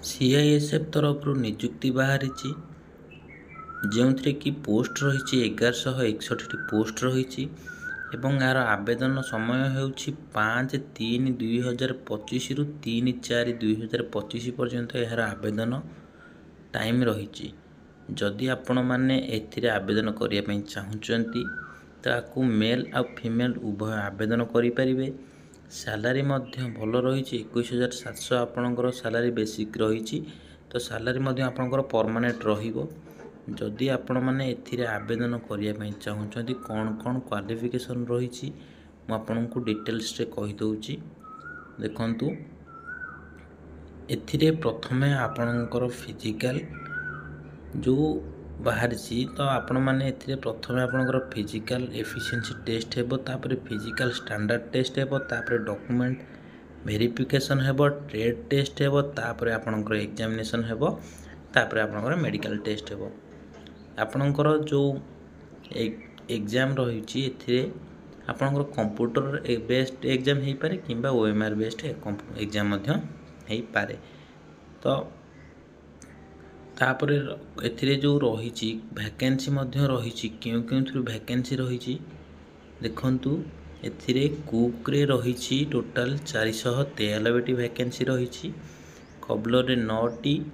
CISF तरफ निजुक्ति बाहरी जो कि पोस्ट रही 1161 पोस्ट रही एवं यार आवेदन समय हो 5-3-2025 रु 3-4-2025 पर्यंत यार आवेदन टाइम रही। जदि आपण मैंने एथिरे आवेदन करने चाहूँगी तो मेल आ फीमेल उभय आवेदन करें। सैलरी भल रही 21,700 आपणकर सैलरी बेसिक रही। तो सैलरी आपणकर परमानेंट रहिबो। जदि आपण मैंने एथिरे आवेदन करने चाहूँगी कौन कौन क्वालिफिकेशन रही मुझे डिटेल्स रे कहीदे। देखंतु एथिरे प्रथमे आपणकर फिजिकल जो बाहरी तो आपण मैंने एथिरे प्रथमे आपणकर फिजिकल एफिशिएंसी टेस्ट हेबो, तापर फिजिकल स्टैंडर्ड टेस्ट हेबो, तापर डॉक्यूमेंट वेरिफिकेशन हेबो, ट्रेड टेस्ट हेबो, तापर आपणकर एग्जामिनेशन हेबो, तापर आपणकर मेडिकल टेस्ट हेबो। आपणकर जो एग्जाम रही एथिरे आपणकर कंप्यूटर बेस्ड एग्जाम हो पारे किंबा ओएमआर बेस्ड एग्जाम मध्य हो पारे। तो तापर एथिरे जो रही वैकेंसी रही क्यों क्यों वैकेंसी रही देखंतु एथिरे कुक रे रही टोटाल 493 वैकेंसी रही। कबलर रे 9टी,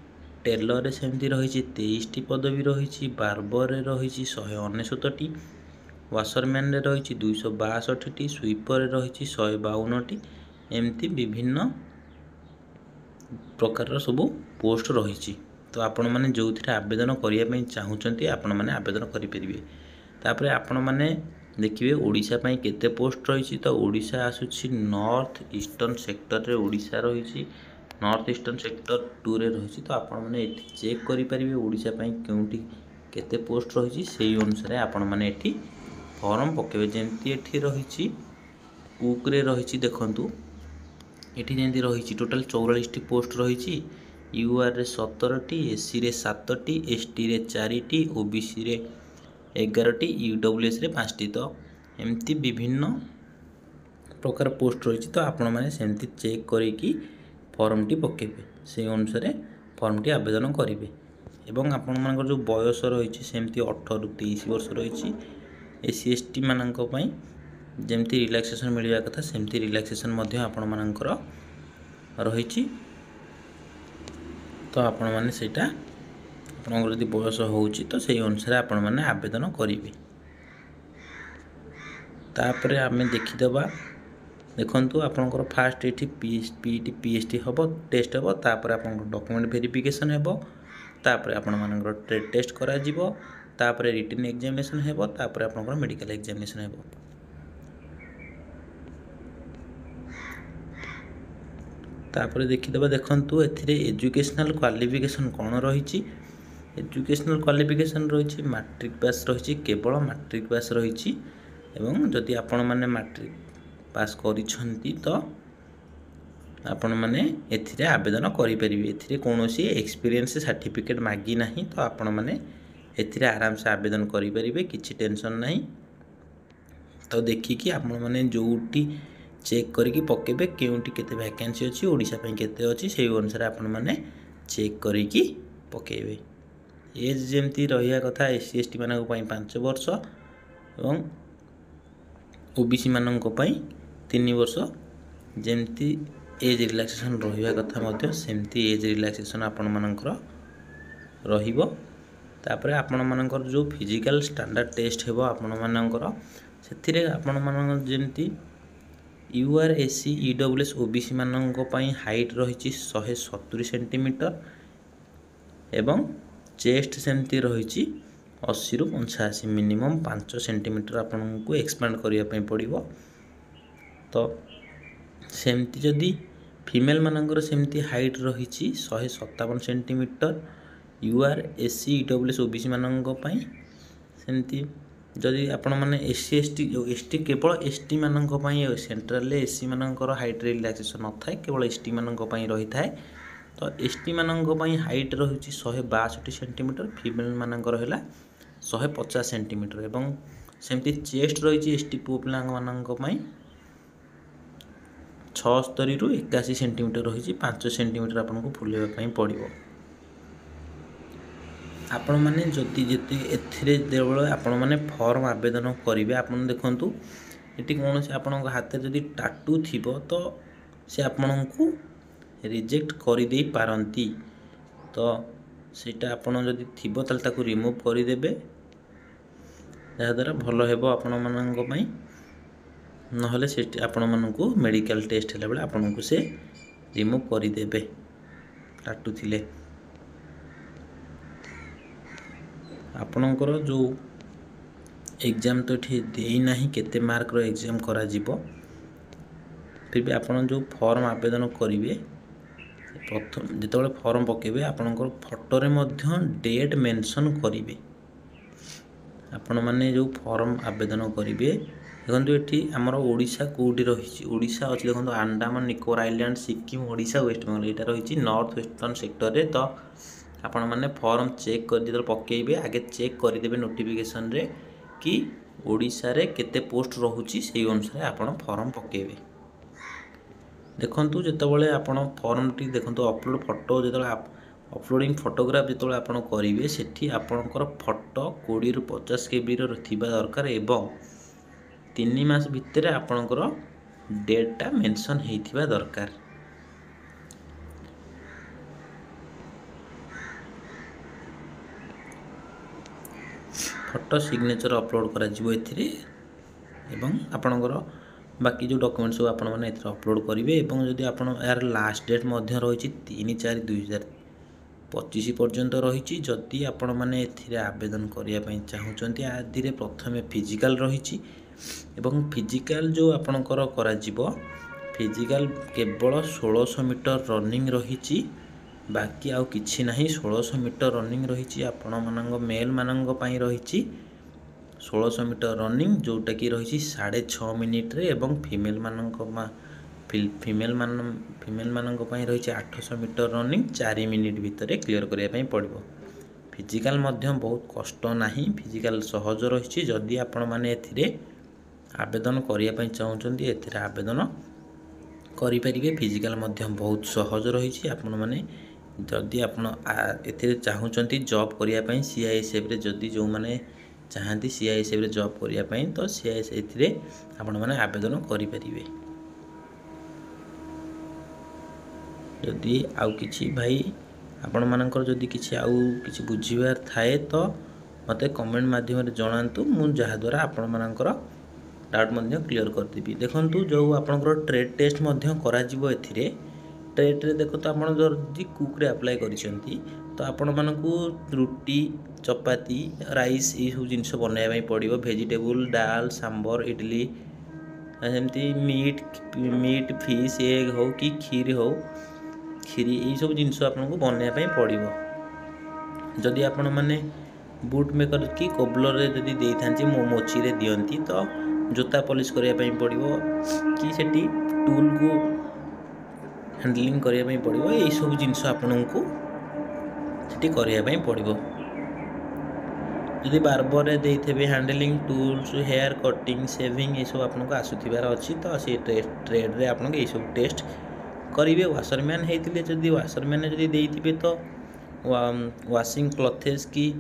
टेलर रे सेमती रही 23टी पदवी रही, बार्बर रे रही 169टी, वाशरमैन रे रही 262टी, स्वीपर रे रही 152टी। एमती विभिन्न प्रकार सब पोस्ट रही। तो आपण मैंने जो थी आवेदन करने चाहूँगी आपण मैंने आवेदन करेंगे। तापर आपण मैंने देखिए ओडिशा पई केते पोस्ट रही। तो ओडिशा आसुची नॉर्थ ईस्टर्न सेक्टर रे ओडिशा रही, नॉर्थ ईस्टर्न सेक्टर 2 रे रही। तो आपण मैंने एठी चेक करेंगे ओडिशा पई केउठी केते पोस्ट रही से अनुसार आपण मैंने एठी फॉर्म पकेबे। जेमती एठी रही कुक रे रही देखंतु एठी जेमती रही टोटाल 44टी पोस्ट रही। यूआर रे 17टी, एससी रे 7टी, एसटी रे 4टी, ओबीसी रे 11टी, यूडब्ल्यूएस रे 5टी। तो एमती विभिन्न प्रकार पोस्ट रही। तो आपण मैंने सेमती चेक करिकी फॉर्म टी पकेबे, से अनुसार फॉर्म टी आवेदन करेंगे। एवं आपण मानकर जो बयस रही सेमती 18 रु 23 वर्ष रही। एससी एसटी मानक पई जेमती रिलैक्सेशन मिलवा कथा सेमती रिलैक्सेशन मध्य आपण मानकर रही। तो आपण माने सेटा आपनकर यदि बयस होउची तो सेही अनुसार आपण माने आवेदन करेंगे। तापर आमे देखिदेबा देखंतु आपनकर फास्ट एठी पीटी पीएसटी हबो टेस्ट हबो, तापर आपनकर डॉक्यूमेंट वेरिफिकेशन हेबो, तापर आपण मानकर ट्रेड टेस्ट करा जिवो, तापर रिटन एग्जामिनेशन हेबो, तापर आपनकर मेडिकल एग्जामिनेशन हेबो। तापर देखिदेबा देखंतु एथिरे एजुकेशनल क्वालिफिकेशन कौन रही। एजुकेशनल क्वालिफिकेशन रही मैट्रिक पास रही, केवल मैट्रिक पास रही। एवं जदि आपण माने मैट्रिक पास करिसंती तो आपण माने एथिरे आवेदन करि परिबे। एथिरे कोनोसी एक्सपीरियंस सर्टिफिकेट मागी नाही। तो आपण माने एथिरे आराम से आवेदन करि परिबे, किछि टेंशन नाही। तो देखिकी आपण माने जोटी चेक करके पकेबे केउटी केते वैकेंसी अछि, ओडिशा पई केते अछि, सेही अनुसार आपण माने चेक करके पकेबे। एज जेमती रहिया कथा एससी एसटी मानक पई 5 वर्ष एवं ओबीसी मानक पई 3 वर्ष। जेमती एज रिलैक्सेशन रहिया कथा मध्य सेमती एज रिलैक्सेशन आपण मानकर रहिबो। तापर आपण मानकर जो फिजिकल स्टैंडर्ड टेस्ट हेबो आपण मानकर सेथिरे आपण मानकर जेमती यूआर एससी ईडब्ल्यूएस ओबीसी मानक पई हाइट रही 170 सेंटीमीटर एवं चेस्ट सेमती रही 80 रु 85, मिनिमम 5 सेंटीमीटर आपको एक्सपैंड करने पड़ो। तो सेमती जदि फीमेल मानकर सेमती हाइट रही 157 centimetre, UR SC EWS OBC मानक पई सेमती जदि आपण माने एससी एसटी केवल एसटी मानक पई सेंट्रल एससी मानकर हाइट रिलैक्सेशन न थाए, केवल एसटी मानक पई रही थाए। तो एसटी मानक पई हाइट रही 162 सेंटीमीटर, फीमेल मानकर हैला 150 सेंटीमीटर एवं सेमती चेस्ट रही एसटी पुओ पिला मानक पई 76 ରୁ 81 सेंटीमीटर रही 5 सेंटीमीटर आपको फुलवाई पड़ो। आपण मैंने जदि जी एबले आपण मैंने फॉर्म आवेदन करेंगे आप देखूँ ये कौन से आपण हाथ में जदि टाटू थी तो से आपण को रिजेक्ट करदे पारती। तो सीटा आपण जदि थी ताकू रिमूव करदे जहाद्वारा भल हेब आपण मानी ना से आपण मानू मेडिकल टेस्ट है बेले आपण को से रिमूव करदे टाटू थिले। आपणकर जो एग्जाम तो ये देना केते मार्क रो एग्जाम करा जीवो फिर भी आपण जो फॉर्म आवेदन करेंगे प्रथम जिते फॉर्म पकेबे आपणकर फोटो मध्य डेट मेंशन करेंगे। आपण माने जो फॉर्म आवेदन करेंगे देखो ये आमर ओडिशा कौटी रही ओडिशा अच्छी देखो अंडमान निकोबार आइलैंड सिक्किम ओडिशा वेस्ट बेंगल यहाँ रही नॉर्थ वेस्टर्न सेक्टर रे। तो आपण मैंने फॉर्म चेक कर जो पकेबे आगे चेक करदे नोटिफिकेशन रे कि ओडिशा रे केते पोस्ट रोची से अनुसार आपण फॉर्म पकेबे। देखंतु जेतेबेले आपण फॉर्म टी देखंतु अपलोड फोटो जो अपलोडिंग फोटोग्राफ जो आप करेंगे सेठी आपणकर फोटो 20 ରୁ 50 KB थिबा दरकार एवं 3 मास भितर आपणकर डेटा मेंशन होइथिबा दरकार। फोटो सिग्नेचर अपलोड करा जिवो एथिरे एवं आपणकर बाकी जो डॉक्यूमेंट सब आपण माने एथिरे अपलोड करेंगे। एवं जदि आपण यार लास्ट डेट मध्य रही 3/4/2025 पर्यंत रही जदि आपण माने एथिरे आवेदन करिया पई चाहुचंती आदिरे प्रथमे फिजिकल रही एवं फिजिकल जो आपणकर करा जिवो फिजिकल केवल 1600 मीटर रनिंग रही बाकी आउ किछि नाही 1600 मीटर रनिंग रही आपण मानंग मेल मानंग पई रही 1600 मीटर रनिंग जोटा कि रही 6.5 मिनिट रे एवं फीमेल मानंग पई रही 800 मीटर रनिंग 4 मिनिट भितर क्लियर करिया पई पड़िबो। फिजिकल मध्यम बहुत कष्ट नाही फिजिकल सहज रही जदि आपण माने एथिरे आवेदन करिया पई चाहुचंती एथिरे आवेदन करि परिबे। फिजिकल मध्यम बहुत सहज रही आपण माने जदि आपण एथिरे चाहुचंती जॉब करिया पई सीआईएसएफ रे जदि जो माने चाहती सीआईएसएफ रे जॉब करिया पई तो सीआईएसएफ एथिरे आपण माने आवेदन करि परिबे। जदि आउ किछि भाई आपण मानकर जदि किछि आउ किछि बुझिबार थाए तो मते कमेंट माध्यम रे जणांतु मु जहा द्वारा आपण मानकर डाउट मध्य क्लियर कर देबी। देखंतु जो आपनकर ट्रेड टेस्ट मध्य करा जिवो एथिरे ट्रेड रे देखो तो आपण जदि कुक रे अप्लाई करिसेंती तो आपण मानकू रुटी चपाती राइस ये सब जिनस बनवाई पई पड़िबो वेजिटेबल दाल सांबर इडली एमती मीट फिश एग हो कि खीर हो खीरी ये सब जिनस आपको बनवाई पई पड़िबो। जदि आपण माने बूट मेकर की कोबलर रे जदि देई थांची मोची रे दियंती तो जोता पॉलिश करिया पई पड़िबो कि सेठी टूल को हैंडलिंग करिया पई पड़िबो ये सब जिनस आपको सेठी करिया पई पड़िबो। जदि बार्बर रे देइथेबे handling tools hair cutting shaving ये सब आपको आसुथिबार अछि तो से ट्रेड रे आपको ये सब टेस्ट करेंगे। वाशरमैन होते जदि वाशरमैन जदि देइथिबे तो वाशिंग क्लथेस की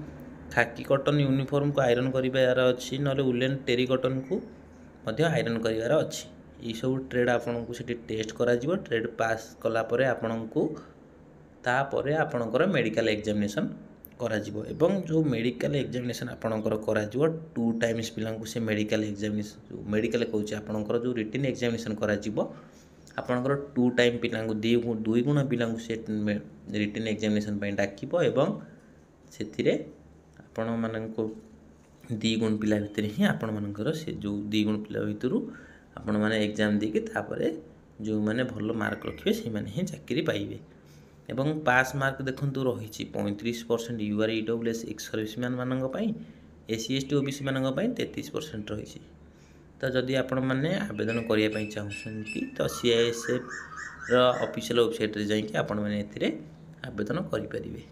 खाकी कॉटन यूनिफॉर्म को आयरन करिवार अछि नले उलेन टेरी कॉटन को मध्य आयरन करिवार अछि। ये सब ट्रेड आपको सेठी टेस्ट करा जिवो ट्रेड पास कला परे आपको तापरे आपणकर मेडिकल एग्जामिनेशन करा जिवो एवं जो मेडिकल एग्जामिनेशन आपणकर करा जिवो 2 टाइम्स पिला को से मेडिकल एग्जामिनेशन मेडिकल कहूँ आपणकर जो रिटन एग्जामिनेशन करा जिवो आपणकर 2 टाइम पिला को 2 गुण पिला से रिटन एग्जामिनेशन पई डाकिबो एवं सेथिरे आपण माननको 2 गुण पिला भितर ही आपण मानकर से जो 2 गुण पिला भितरु आपण माने एग्जाम देके तापरे जो माने भलो मार्क रखिबे से माने ही चाकरी पाइबे। एवं पास मार्क देखंतु रही 35% यूआर ईडब्ल्यूएस एक्स सर्विसमैन मानक पई एससी एसटी ओबीसी मानक पई 33% रही। तो जदि आपण माने आवेदन करिया पई चाहुछंती तो सीआईएसएफ रो ऑफिशियल वेबसाइट रे जाई कि आपण माने एथिरे आवेदन करि परिबे।